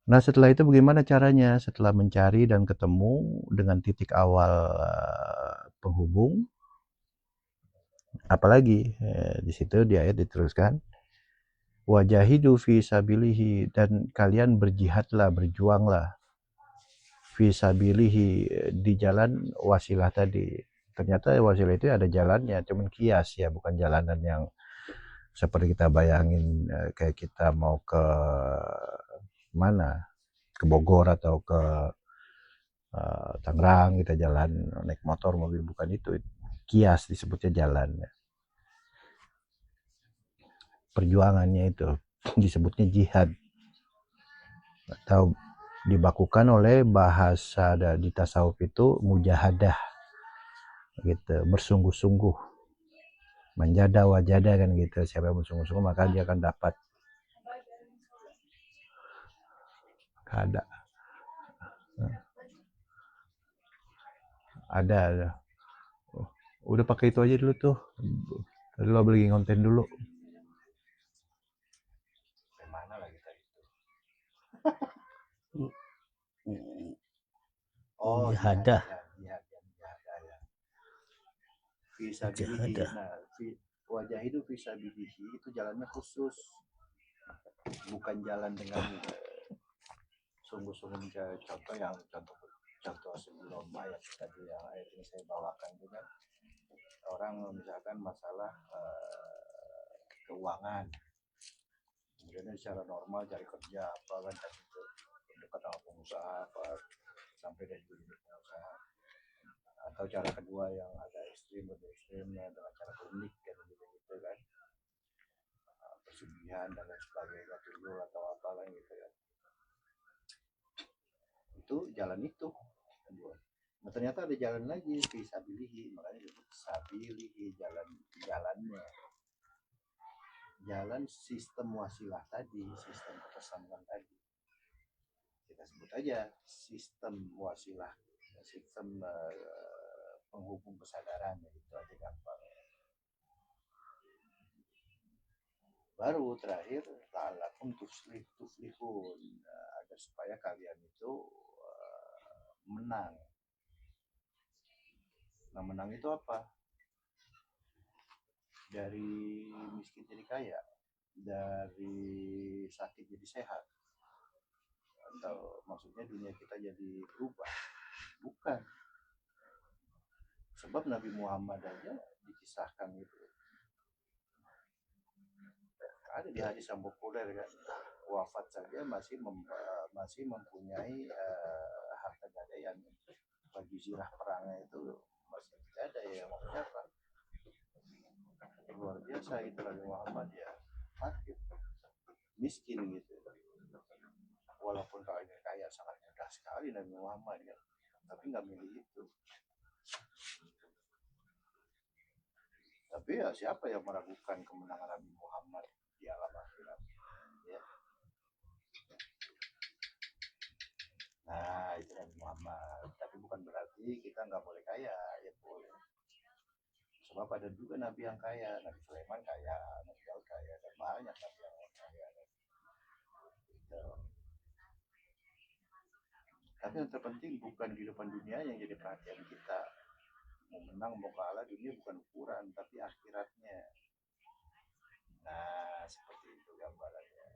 Nah, setelah itu bagaimana caranya? Setelah mencari dan ketemu dengan titik awal penghubung, apalagi di situ di ayat diteruskan, wajahidu fi sabilihi, dan kalian berjihadlah, berjuanglah fi sabilihi, di jalan wasilah tadi. Ternyata wasilah itu ada jalannya, cuman kias ya, bukan jalanan yang seperti kita bayangin, kayak kita mau ke mana, ke Bogor atau ke Tangerang, kita jalan naik motor mobil, bukan itu. Kias disebutnya jalan. Perjuangannya itu disebutnya jihad, atau dibakukan oleh bahasa di tasawuf itu mujahadah gitu, bersungguh-sungguh, menjada wajada kan gitu. Siapa yang bersungguh-sungguh maka dia akan dapat. Ada ada oh, udah pakai itu aja dulu tuh, tadi lo lagi konten dulu. Mana lagi tadi tuh? Oh, Jahadah. jihad ya. Fisabilihi. Nah, wajah itu fisabilihi itu jalannya khusus, bukan jalan dengan sungguh-sungguh mencari contoh yang contoh sebelum ayat tadi, yang ayat ini saya bawakan juga. Orang misalkan masalah keuangan, kemudian secara normal cari kerja apa kan tadi itu dekat sama pengusaha apa sampai dari dunia usaha. Atau cara kedua yang agak ekstrim, lebih ekstrimnya dengan cara unik kan gitu kan, persugihan dan lain sebagainya, tuyul atau apa kan gitu ya. Itu jalan itu kedua. Nah, ternyata ada jalan lagi, fisabilihi, makanya disebut sabilihi, jalannya, jalan sistem wasilah tadi, sistem kebersamaan tadi. Kita sebut aja sistem wasilah, sistem penghubung kesadaran, itu aja gampang. Baru terakhir la'allakum tuflihun, agar supaya kalian itu menang. Nah, menang itu apa? Dari miskin jadi kaya, dari sakit jadi sehat, atau maksudnya dunia kita jadi berubah? Bukan. Sebab Nabi Muhammad aja dikisahkan itu, ada di hadis yang populer kan, wafat saja masih mempunyai harta gadaian, bagi zirah perangnya itu masih tidak ada. Ya maksudnya apa, luar biasa itu Nabi Muhammad ya, fakir miskin gitu. Walaupun kayaknya kaya sangat mudah sekali Nabi Muhammad ya, tapi nggak milih itu. Tapi ya siapa yang meragukan kemenangan Nabi Muhammad di alam akhirat ya. Nah, itu Nabi Muhammad. Tapi bukan berarti kita nggak boleh kaya, ya boleh. Sebab ada juga Nabi yang kaya, Nabi Sulaiman kaya, Nabi Daud kaya, dan banyak Nabi yang kaya. Gitu. Tapi yang terpenting bukan kehidupan dunia yang jadi perhatian kita. Mau menang, mau kalah, dunia bukan ukuran, tapi akhiratnya. Nah, seperti itu gambarannya.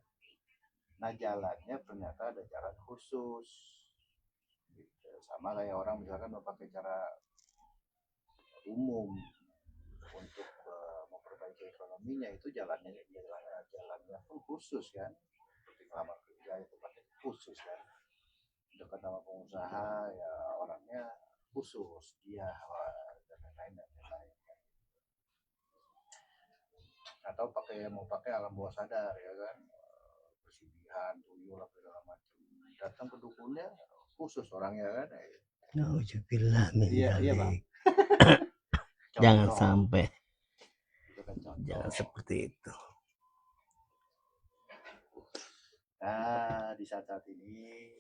Nah, jalannya ternyata ada jalan khusus. Gitu. Sama kayak orang misalkan mau pakai cara umum untuk memperbaiki ekonominya, itu jalannya pun khusus kan. Seperti ngelamar kerja itu pakai khusus kan. Dekat sama pengusaha ya orangnya khusus dia, dan lain-lain dan lain-lain. Atau mau pakai alam bawah sadar ya kan, persidihan, tuyul apa segala macam, datang ke dukunnya khusus orangnya kan. Nauzubillah min Iya iya bang. Jangan sampai. Itu kan contoh. Jangan seperti itu. Nah, di saat ini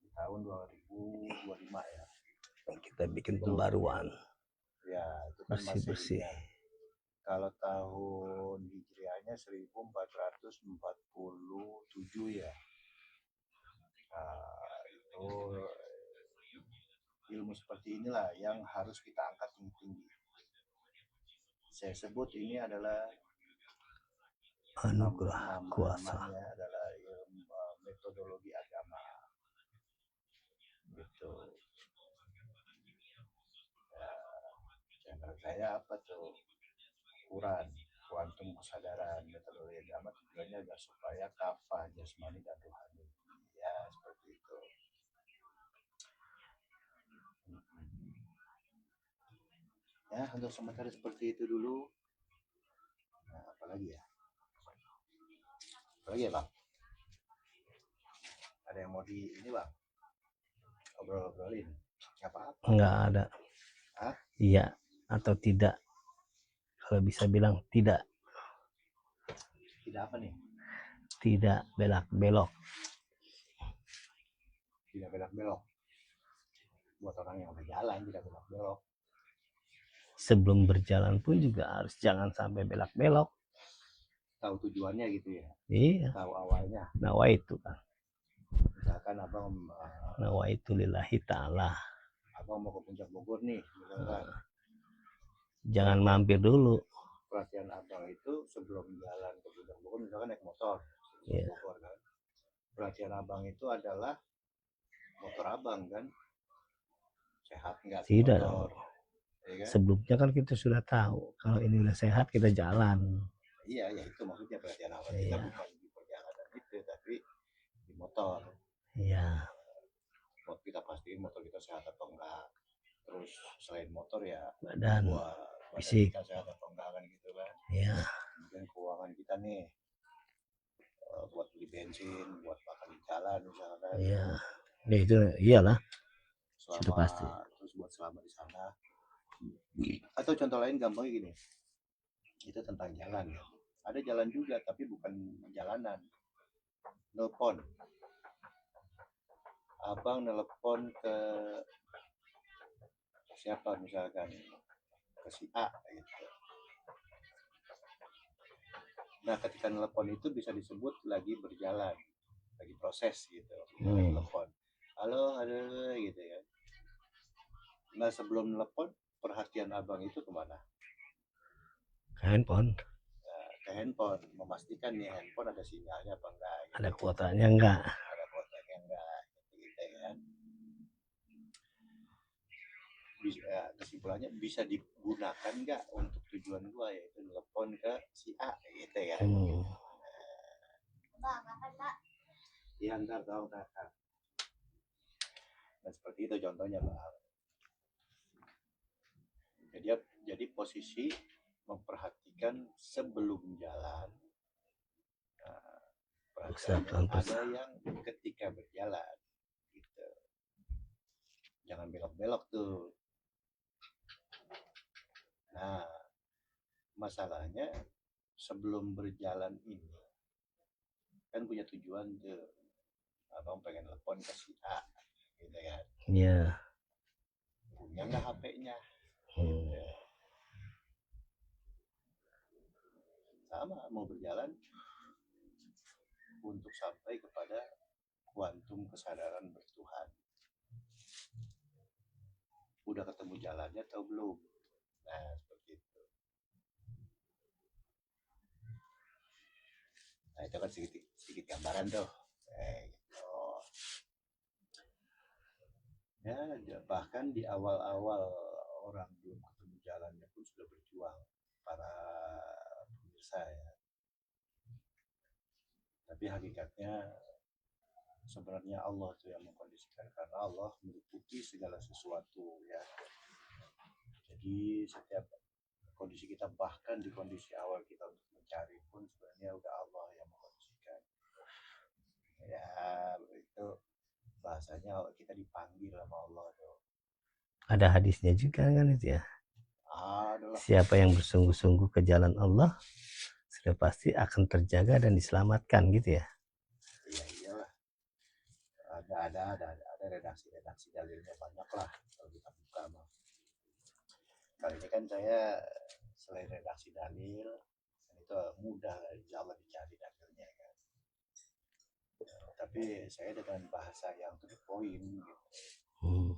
di tahun 2025 ya, Kita bikin pembaruan. Ya, itu kan Bersih-bersih. Masehnya. Kalau tahun Hijriahnya 1447 ya. ilmu seperti inilah yang harus kita angkat tinggi-tinggi. Saya sebut ini adalah Anugerah kuasa. namanya adalah ilmu metodologi agama. Gitu. Ya, menurut saya apa tuh? Kuantum kesadaran metodologi agama tujuannya agar supaya kafah jasmani dan rohani. Ya, seperti itu. Ya, untuk sementara seperti itu dulu. Nah, apalagi ya? Apalagi ya, Bang? Ada yang mau di ini, Bang? Obrolin? Apa-apa? Enggak ada. Hah? Iya atau tidak. Kalau bisa bilang tidak. Tidak apa nih? Tidak belak-belok. Tidak belok-belok. Buat orang yang berjalan tidak belok-belok. Sebelum berjalan pun juga harus jangan sampai belak-belok. Tahu tujuannya gitu ya? Iya. Tahu awalnya. Nawaitu kan. Misalkan abang Nawaitu lillahi ta'ala. abang mau ke Puncak Bogor nih, misalkan. Jangan mampir dulu. Perhatian abang itu sebelum jalan ke Puncak Bogor, misalkan naik motor, Iya. Bogor kan. Perhatian abang itu adalah motor abang kan, sehat nggak Tidak motor, dong. ya kan? Sebelumnya kan kita sudah tahu kalau ini udah sehat kita jalan. Iya, ya itu maksudnya perhatian abang Iya. kita bukan di perjalanan itu, tapi di motor. Iya. Kita pastiin motor kita sehat atau enggak. Terus selain motor ya Badan buat fisik. kita sehat atau enggak kan gitu kan. Iya. Kemudian keuangan kita nih buat beli bensin, buat makan di jalan misalkan. Iya. Ya itu iyalah. Selama, sudah pasti. Terus buat selama di sana. Atau contoh lain gampangnya gini. Itu tentang jalan. Ada jalan juga tapi bukan jalanan. Nelpon. Abang nelpon ke siapa misalkan, ke si A gitu. Nah, ketika nelpon itu bisa disebut lagi berjalan, lagi proses gitu. Nelpon. Halo, gitu ya. Nah, sebelum nelpon, perhatian abang itu kemana? Ke handphone. Nah, ke handphone, memastikan nih handphone ada sinyalnya apa enggak. Gitu. Ada kuotanya enggak? Ada kuotanya enggak, gitu kan. Bisa, kesimpulannya bisa digunakan nggak untuk tujuan gua, yaitu nelpon ke si A gitu ya. Iya, ntar tahu ntar. Nah, seperti itu contohnya, Bang. Jadi posisi memperhatikan sebelum jalan. Nah, perhatian ada yang ketika berjalan gitu. Jangan belok-belok tuh. Nah, masalahnya sebelum berjalan ini kan punya tujuan tuh. Abang pengen telepon ke si A gitu kan. Iya. Punya nggak HP-nya? Gitu. Sama, mau berjalan untuk sampai kepada kuantum kesadaran bertuhan. Udah ketemu jalannya atau belum? Nah, seperti itu. Nah, itu kan sedikit gambaran tuh. Gitu. Ya, bahkan di awal-awal orang belum ketemu jalannya pun sudah berjuang para pemirsa ya. Tapi hakikatnya sebenarnya Allah tuh yang mengkondisikan, karena Allah meliputi segala sesuatu ya. Jadi setiap kondisi kita, bahkan di kondisi awal kita untuk mencari pun sebenarnya udah Allah yang mengkondisikan. Ya itu bahasanya kita dipanggil sama Allah tuh. Ada hadisnya juga kan itu ya. Adalah. Siapa yang bersungguh-sungguh ke jalan Allah sudah pasti akan terjaga dan diselamatkan gitu ya. Iya, iyalah. Ada redaksi dalilnya banyak lah kalau kita buka mah. Kali ini kan saya selain redaksi dalil, itu mudah insya Allah dicari dalilnya kan. Tapi saya dengan bahasa yang to the point gitu.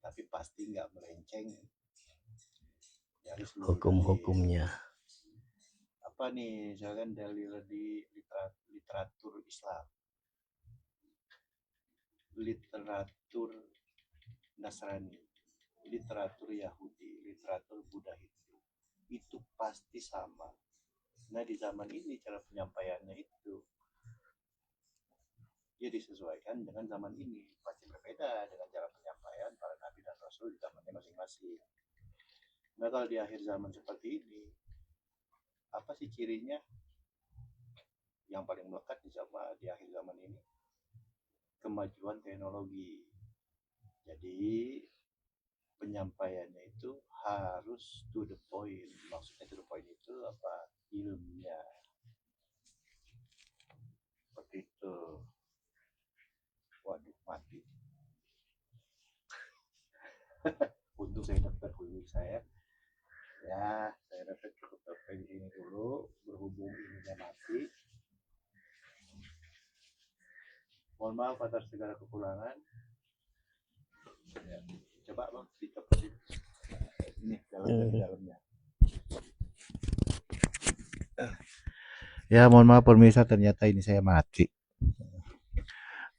tapi pasti nggak melenceng dari seluruh dalil. Hukum-hukumnya. Apa nih, misalkan dalil di literatur Islam, literatur Nasrani, literatur Yahudi, literatur Buddha, itu pasti sama. Nah, di zaman ini cara penyampaiannya itu ya disesuaikan dengan zaman ini, pasti berbeda dengan cara penyampaian para nabi dan rasul di zamannya masing-masing. Nah, kalau di akhir zaman seperti ini, apa sih cirinya yang paling melekat di akhir zaman ini? Kemajuan teknologi. Jadi penyampaiannya itu harus to the point. Maksudnya to the point itu apa? Ilmiah. Seperti itu. Waduh, mati. Untuk saya dapat kuliah saya. Ya, saya rasa cukup sampai di sini dulu. Berhubung ininya mati. Mohon maaf atas segala kekurangan. Ya, coba bang, dicopotin. Ini dalamnya. Ya, mohon maaf pemirsa, ternyata ini saya mati.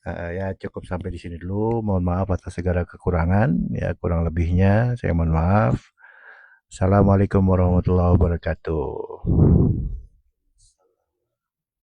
Ya cukup sampai di sini dulu. Mohon maaf atas segala kekurangan. Ya kurang lebihnya saya mohon maaf. Assalamualaikum warahmatullahi wabarakatuh.